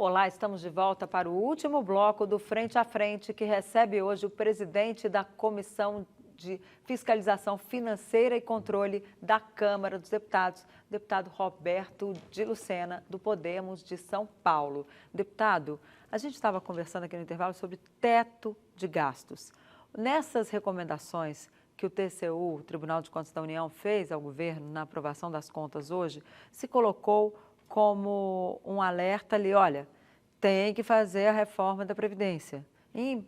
Olá, estamos de volta para o último bloco do Frente a Frente, que recebe hoje o presidente da Comissão de Fiscalização Financeira e Controle da Câmara dos Deputados, deputado Roberto de Lucena, do Podemos de São Paulo. Deputado, a gente estava conversando aqui no intervalo sobre teto de gastos. Nessas recomendações que o TCU, o Tribunal de Contas da União, fez ao governo na aprovação das contas hoje, se colocou como um alerta ali, olha, tem que fazer a reforma da Previdência. E,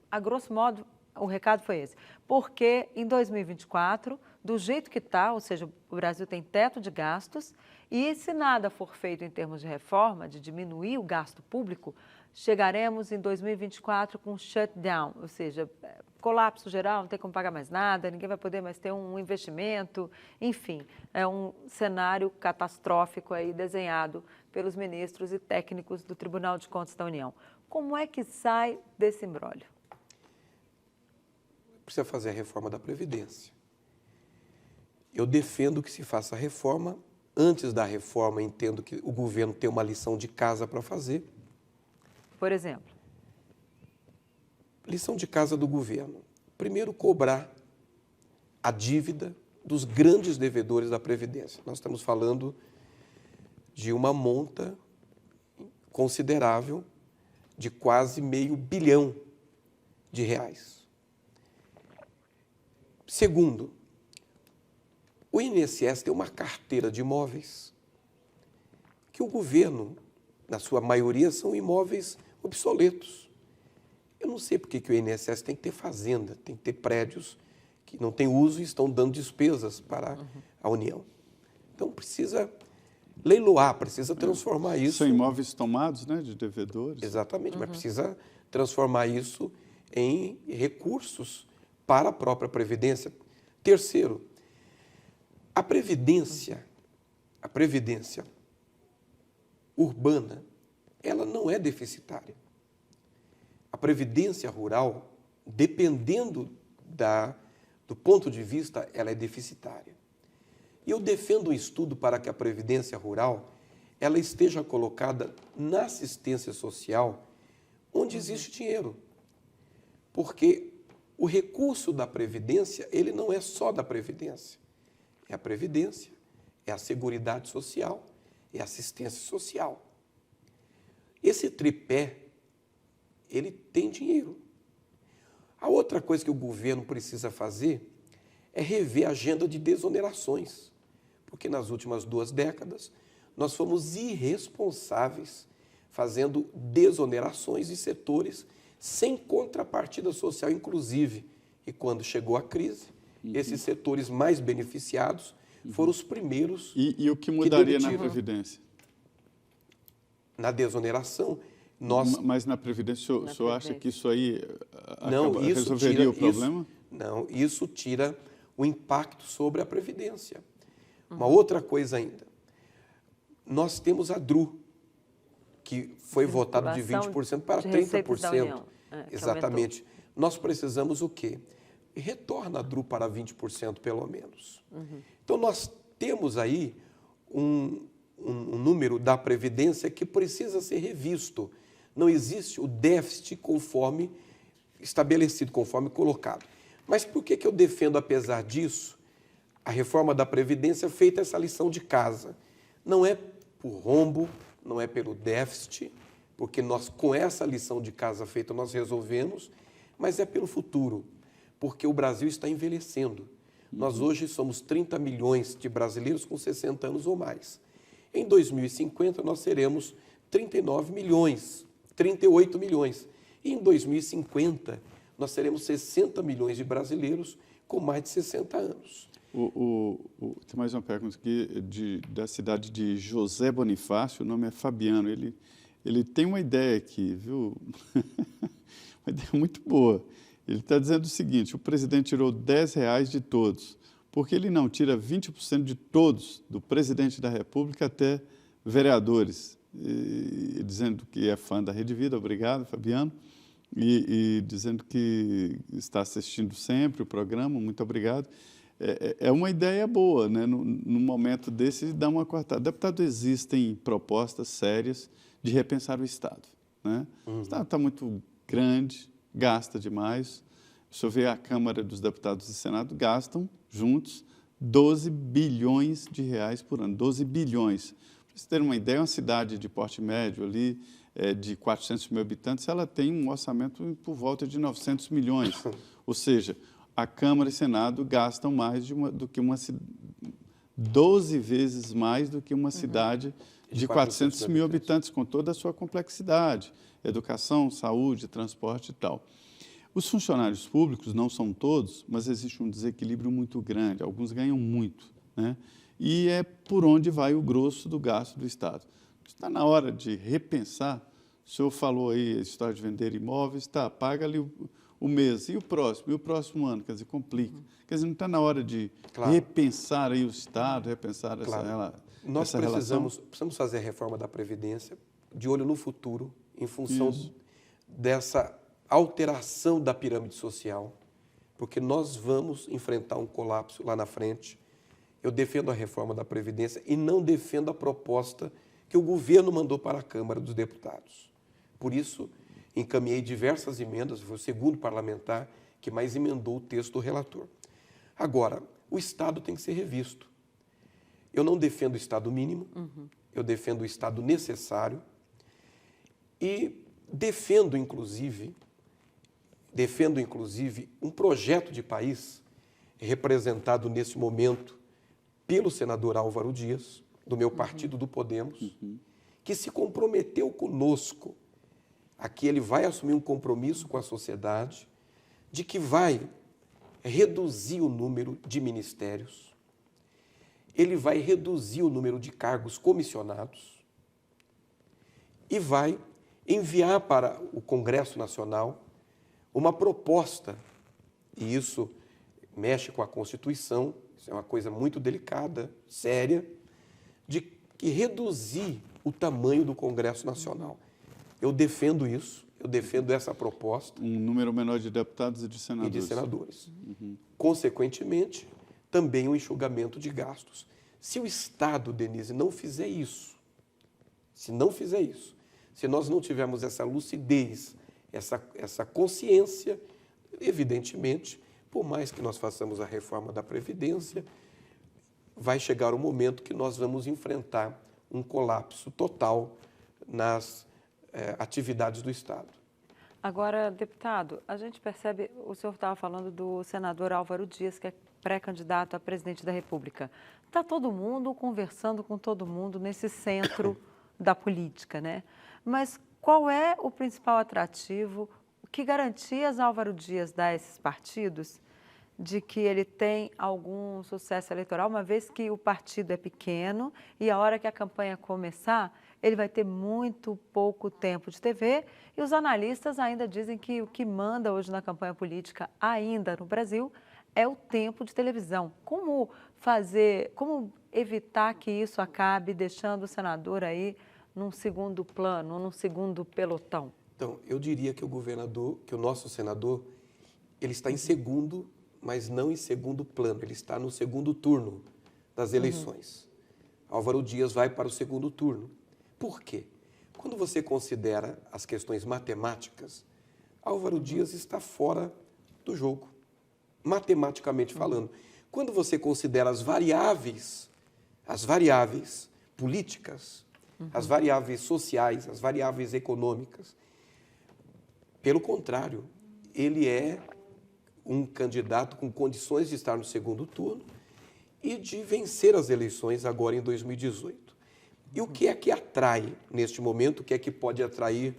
a grosso modo, o recado foi esse. Porque em 2024, do jeito que está, ou seja, o Brasil tem teto de gastos, e se nada for feito em termos de reforma, de diminuir o gasto público, chegaremos em 2024 com shutdown, ou seja, colapso geral, não tem como pagar mais nada, ninguém vai poder mais ter um investimento, enfim, é um cenário catastrófico aí desenhado pelos ministros e técnicos do Tribunal de Contas da União. Como é que sai desse imbróglio? Precisa fazer a reforma da Previdência. Eu defendo que se faça a reforma. Antes da reforma, entendo que o governo tem uma lição de casa para fazer. Por exemplo? Lição de casa do governo. Primeiro, cobrar a dívida dos grandes devedores da Previdência. Nós estamos falando de uma monta considerável de quase R$500 bilhão. Segundo, o INSS tem uma carteira de imóveis que o governo, na sua maioria, são imóveis obsoletos. Eu não sei por que o INSS tem que ter fazenda, tem que ter prédios que não têm uso e estão dando despesas para a União. Então, precisa leiloar, precisa transformar isso... São imóveis tomados, né, de devedores. Exatamente, mas precisa transformar isso em recursos para a própria Previdência. Terceiro, a Previdência urbana, ela não é deficitária. A Previdência rural, dependendo do ponto de vista, ela é deficitária. E eu defendo um estudo para que a Previdência rural ela esteja colocada na assistência social, onde existe dinheiro. Porque o recurso da Previdência, ele não é só da Previdência. É a Previdência, é a Seguridade Social, é a assistência social. Esse tripé, ele tem dinheiro. A outra coisa que o governo precisa fazer é rever a agenda de desonerações, porque nas últimas 2 décadas nós fomos irresponsáveis fazendo desonerações de setores sem contrapartida social, inclusive. E quando chegou a crise, esses setores mais beneficiados foram os primeiros E o que mudaria na Previdência? Na desoneração, Mas na Previdência, o senhor acha que isso aí tira, resolveria o problema? Isso tira o impacto sobre a Previdência. Uma outra coisa ainda, nós temos a DRU, que foi votada de 20% para 30%. Exatamente. Nós precisamos o quê? Retorna a DRU para 20% pelo menos. Então, nós temos aí um número da Previdência que precisa ser revisto. Não existe o déficit conforme estabelecido, conforme colocado. Mas por que eu defendo, apesar disso, a reforma da Previdência feita essa lição de casa? Não é por rombo, não é pelo déficit, porque nós, com essa lição de casa feita, nós resolvemos, mas é pelo futuro, porque o Brasil está envelhecendo. Nós hoje somos 30 milhões de brasileiros com 60 anos ou mais. Em 2050, nós seremos 39 milhões, 38 milhões. E em 2050, nós seremos 60 milhões de brasileiros com mais de 60 anos. Tem mais uma pergunta aqui da cidade de José Bonifácio, o nome é Fabiano. Ele tem uma ideia aqui, viu? Uma ideia muito boa. Ele está dizendo o seguinte: o presidente tirou R$10 de todos, porque ele não tira 20% de todos, do presidente da República até vereadores, dizendo que é fã da Rede Vida, obrigado, Fabiano, e dizendo que está assistindo sempre o programa, muito obrigado. É uma ideia boa, né? No momento desse, dar uma cortada. Deputado, existem propostas sérias de repensar o Estado, né? O Estado está muito grande, gasta demais. Se eu ver a Câmara dos Deputados e Senado, gastam juntos 12 bilhões de reais por ano, 12 bilhões. Para vocês terem uma ideia, uma cidade de porte médio ali, de 400 mil habitantes, ela tem um orçamento por volta de 900 milhões. Ou seja, a Câmara e Senado gastam mais do que 12 vezes mais do que uma cidade de 400 mil habitantes, com toda a sua complexidade, educação, saúde, transporte e tal. Os funcionários públicos, não são todos, mas existe um desequilíbrio muito grande, alguns ganham muito, né? E é por onde vai o grosso do gasto do Estado. Está na hora de repensar. O senhor falou aí a história de vender imóveis, tá, paga ali o mês, e o próximo ano, quer dizer, complica. Quer dizer, não está na hora de repensar aí o Estado, repensar Nós precisamos fazer a reforma da Previdência de olho no futuro, em função dessa alteração da pirâmide social, porque nós vamos enfrentar um colapso lá na frente. Eu defendo a reforma da Previdência e não defendo a proposta que o governo mandou para a Câmara dos Deputados. Por isso, encaminhei diversas emendas, foi o segundo parlamentar que mais emendou o texto do relator. Agora, o Estado tem que ser revisto. Eu não defendo o Estado mínimo, eu defendo o Estado necessário e defendo, inclusive, um projeto de país representado nesse momento pelo senador Álvaro Dias, do meu partido, do Podemos, que se comprometeu conosco. Aqui ele vai assumir um compromisso com a sociedade de que vai reduzir o número de ministérios, ele vai reduzir o número de cargos comissionados e vai enviar para o Congresso Nacional uma proposta, e isso mexe com a Constituição, isso é uma coisa muito delicada, séria, de que reduzir o tamanho do Congresso Nacional. Eu defendo isso, eu defendo essa proposta. Um número menor de deputados e de senadores. Consequentemente, também o enxugamento de gastos. Se o Estado, Denise, não fizer isso, se nós não tivermos essa lucidez, essa consciência, evidentemente, por mais que nós façamos a reforma da Previdência, vai chegar o momento que nós vamos enfrentar um colapso total nas atividades do Estado. Agora, deputado, a gente percebe, o senhor estava falando do senador Álvaro Dias, que é pré-candidato a presidente da República. Está todo mundo conversando com todo mundo nesse centro da política, né? Mas qual é o principal atrativo, que garantias Álvaro Dias dá a esses partidos de que ele tem algum sucesso eleitoral, uma vez que o partido é pequeno e a hora que a campanha começar, ele vai ter muito pouco tempo de TV e os analistas ainda dizem que o que manda hoje na campanha política, ainda no Brasil, é o tempo de televisão. Como evitar que isso acabe deixando o senador aí num segundo plano, num segundo pelotão? Então, eu diria que o nosso senador, ele está em segundo, mas não em segundo plano, ele está no segundo turno das eleições. Álvaro Dias vai para o segundo turno. Por quê? Quando você considera as questões matemáticas, Álvaro Dias está fora do jogo, matematicamente falando. Quando você considera as variáveis políticas, as variáveis sociais, as variáveis econômicas, pelo contrário, ele é um candidato com condições de estar no segundo turno e de vencer as eleições agora em 2018. E o que é que atrai neste momento, o que é que pode atrair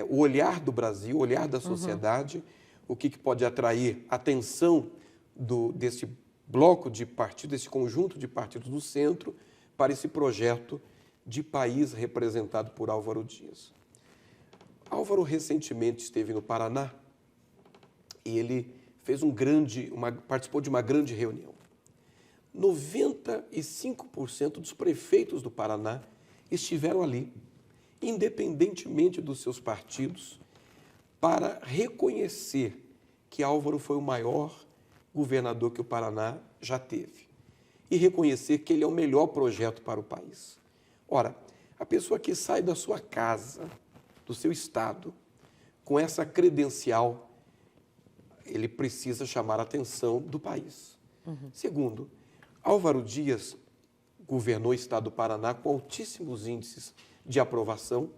o olhar do Brasil, o olhar da sociedade, o que pode atrair a atenção desse bloco de partidos, desse conjunto de partidos do centro, para esse projeto de país representado por Álvaro Dias. Álvaro recentemente esteve no Paraná e ele fez participou de uma grande reunião. 95% dos prefeitos do Paraná estiveram ali, independentemente dos seus partidos, para reconhecer que Álvaro foi o maior governador que o Paraná já teve e reconhecer que ele é o melhor projeto para o país. Ora, A pessoa que sai da sua casa, do seu estado, com essa credencial, ele precisa chamar a atenção do país. Segundo, Álvaro Dias governou o estado do Paraná com altíssimos índices de aprovação,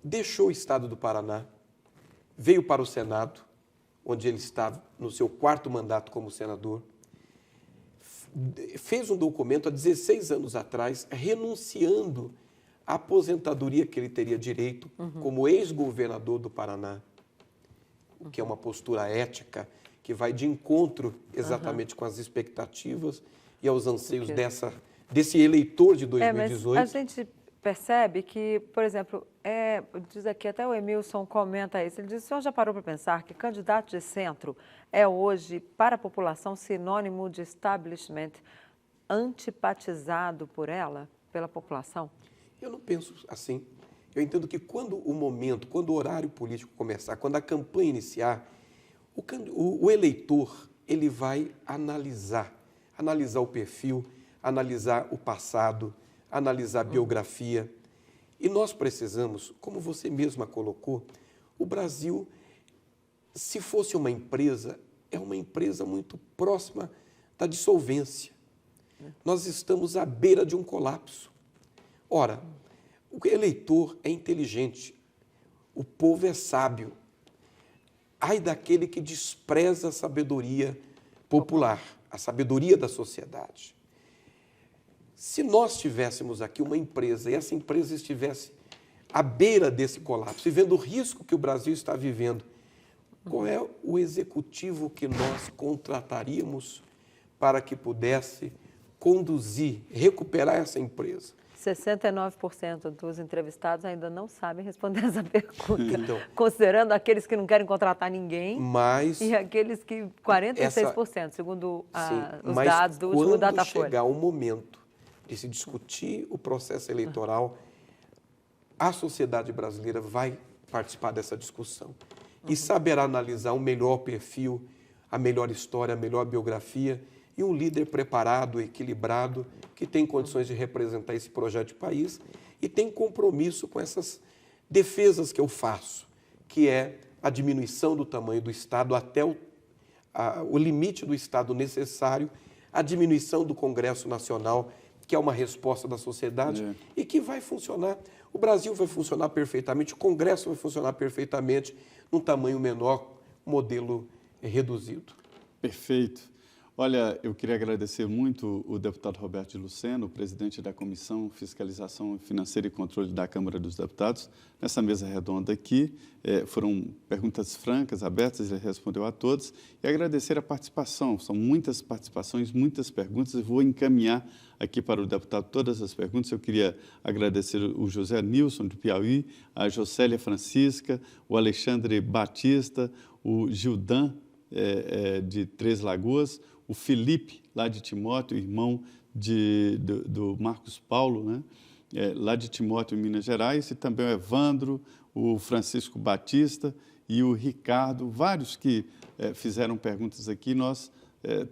deixou o estado do Paraná, veio para o Senado, onde ele estava no seu 4º mandato como senador, fez um documento há 16 anos atrás, renunciando à aposentadoria que ele teria direito como ex-governador do Paraná, o que é uma postura ética que vai de encontro exatamente com as expectativas e aos anseios desse eleitor de 2018. Mas a gente percebe que, por exemplo, diz aqui, até o Emilson comenta isso, ele diz, o senhor já parou para pensar que candidato de centro é hoje, para a população, sinônimo de establishment antipatizado por ela, pela população? Eu não penso assim. Eu entendo que quando o horário político começar, quando a campanha iniciar, o eleitor ele vai analisar o perfil, analisar o passado, analisar a biografia. E nós precisamos, como você mesma colocou, o Brasil, se fosse uma empresa, é uma empresa muito próxima da dissolvência. Nós estamos à beira de um colapso. Ora, o eleitor é inteligente, o povo é sábio. Ai daquele que despreza a sabedoria popular, a sabedoria da sociedade. Se nós tivéssemos aqui uma empresa e essa empresa estivesse à beira desse colapso e vendo o risco que o Brasil está vivendo, qual é o executivo que nós contrataríamos para que pudesse conduzir, recuperar essa empresa? 69% dos entrevistados ainda não sabem responder essa pergunta, Então, considerando aqueles que não querem contratar ninguém e aqueles que 46%, segundo os dados do último Datafolha. Quando chegar o momento de se discutir o processo eleitoral, a sociedade brasileira vai participar dessa discussão e saberá analisar o melhor perfil, a melhor história, a melhor biografia e um líder preparado, equilibrado, que tem condições de representar esse projeto de país e tem compromisso com essas defesas que eu faço, que é a diminuição do tamanho do Estado até o limite do Estado necessário, a diminuição do Congresso Nacional, que é uma resposta da sociedade e que vai funcionar. O Brasil vai funcionar perfeitamente, o Congresso vai funcionar perfeitamente num tamanho menor, modelo reduzido. Perfeito. Olha, eu queria agradecer muito o deputado Roberto de Lucena, presidente da Comissão Fiscalização Financeira e Controle da Câmara dos Deputados. Nessa mesa redonda aqui, foram perguntas francas, abertas, ele respondeu a todos. E agradecer a participação, são muitas participações, muitas perguntas, e vou encaminhar aqui para o deputado todas as perguntas. Eu queria agradecer o José Nilson, do Piauí, a Jocélia Francisca, o Alexandre Batista, o Gildan, de Três Lagoas, o Felipe, lá de Timóteo, irmão do Marcos Paulo, né? Lá de Timóteo, em Minas Gerais, e também o Evandro, o Francisco Batista e o Ricardo, vários que fizeram perguntas aqui. Nós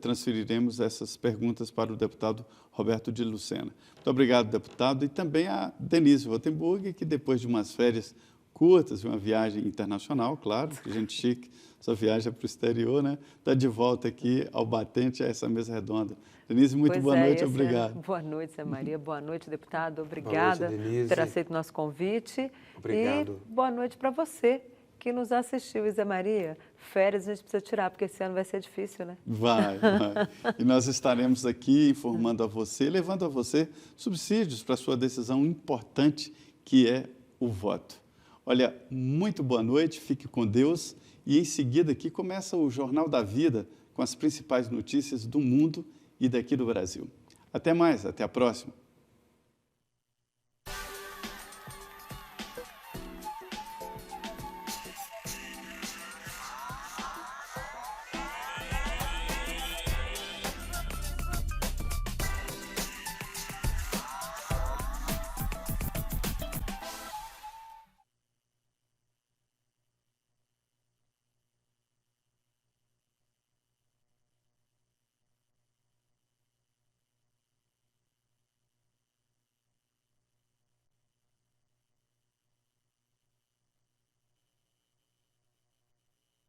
transferiremos essas perguntas para o deputado Roberto de Lucena. Muito obrigado, deputado, e também a Denise Rotenburg, que depois de umas férias curtas, uma viagem internacional, claro, gente chique, só viaja para o exterior, né? Está de volta aqui ao batente, a essa mesa redonda. Denise, muito boa noite, obrigado. Boa noite, Zé Maria, boa noite, deputado, obrigada por ter aceito o nosso convite. Obrigado. E boa noite para você que nos assistiu. E Zé Maria, férias a gente precisa tirar, porque esse ano vai ser difícil, né? Vai. E nós estaremos aqui informando a você, levando a você subsídios para a sua decisão importante, que é o voto. Olha, muito boa noite, fique com Deus. E em seguida aqui começa o Jornal da Vida com as principais notícias do mundo e daqui do Brasil. Até mais, até a próxima.